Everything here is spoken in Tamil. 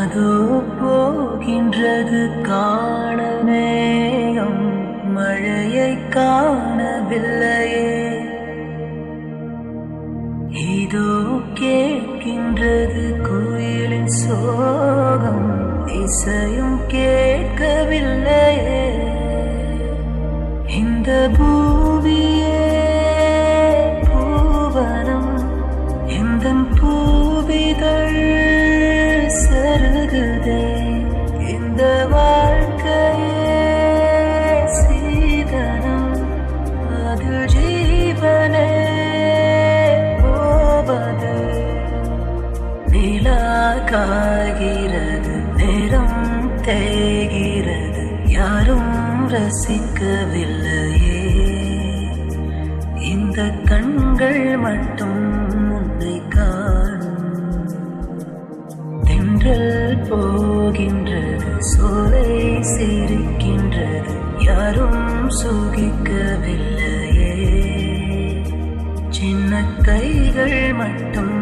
அதோ போகின்றது காணல் மேகம், மழையை காணவில்லையே. இதோ கேட்கின்றது குயிலின் சோகம், இசையும் கேட்கவில்லையே. இந்த பூமியே பூவனம், எந்தன் பூவிதழ் சருகுதே. இந்த வாழ்க்கையே சீதனம், அது ஜீவனே போவது. நிலா காய்கிறது, நேரம் தேய்கிறது, யாரும் ரசிக்கவில்லையே. இந்த கண்கள் மட்டும் உன்னை காணும். தென்றல் போகின்றது, சோலை சிரிக்கின்றது, யாரும் சுகிக்கவில்லையே. சின்ன கைகள் மட்டும்